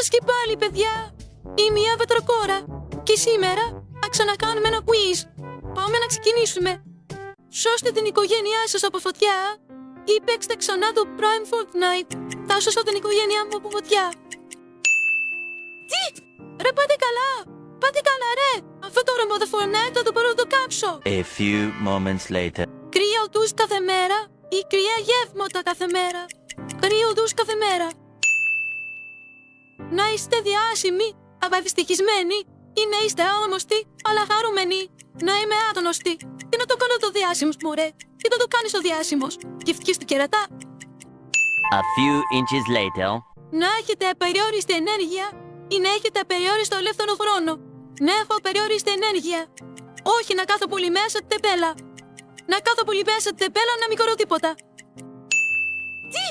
σας και πάλι, παιδιά. Είμαι η Αβατροκόρα και σήμερα θα ξανακάνουμε ένα quiz. Πάμε να ξεκινήσουμε. Σώστε την οικογένειά σας από φωτιά ή παίξτε ξανά το Prime Fortnite. Θα σώσω την οικογένειά μου από φωτιά. Τι! Ρε, πάτε καλά! Πάτε καλά, ρε! Αυτό το ρεμπόδο Fortnite θα το πάρω να το κάψω. A few moments later. Κρύο ντους κάθε μέρα ή κρύα γεύματα κάθε μέρα. Κρύο ντους κάθε μέρα. Να είστε διάσημοι, αλλά δυστυχισμένοι, ή να είστε άγνωστοι, αλλά χαρούμενοι. Να είμαι άγνωστη. Τι να το κάνω το διάσημος μου, ρε. Τι να το κάνεις ο διάσημος. Γευτικής του κερατά. A few inches later. Να έχετε απεριόριστη ενέργεια ή να έχετε απεριόριστο ελεύθερο χρόνο. Να έχω απεριόριστη ενέργεια. Όχι να κάθω πολύ μέσα την τεμπέλα. Να κάθω πολύ μέσα την τεμπέλα να μην κορώ τίποτα. Τι!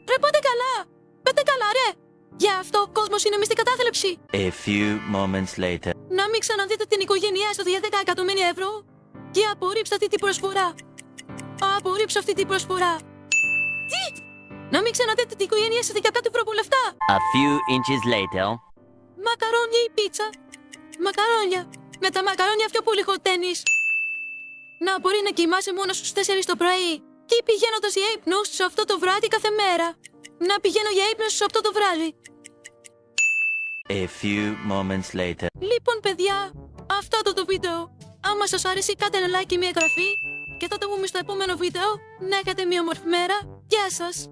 Ρε, πάτε καλά! Πάτε καλά, ρε! Γι' αυτό ο κόσμος είναι μες στην κατάθλιψη. A few moments later. Να μην ξαναδείτε την οικογένειά σας για 10 εκατομμύρια ευρώ και απορρίψτε αυτή την προσφορά. Απορρίψω αυτή την προσφορά. Τι! Να μην ξαναδείτε την οικογένειά σας για κάτι ευρώ από λεφτά. A few inches later. Μακαρόνια ή πίτσα. Μακαρόνια. Με τα μακαρόνια πιο πολύ χορταίνεις. Να μπορεί να κοιμάσαι μόνο στους 4 το πρωί. Και πηγαίνοντας για ύπνο σε αυτό το βράδυ κάθε μέρα. Να πηγαίνω για ύπνο σε αυτό το βράδυ. A few moments later. Λοιπόν, παιδιά, αυτό το βίντεο. Άμα σας άρεσε, κάντε ένα like και μια εγγραφή. Και θα το πούμε στο επόμενο βίντεο. Να έχετε μια όμορφη μέρα. Γεια σας!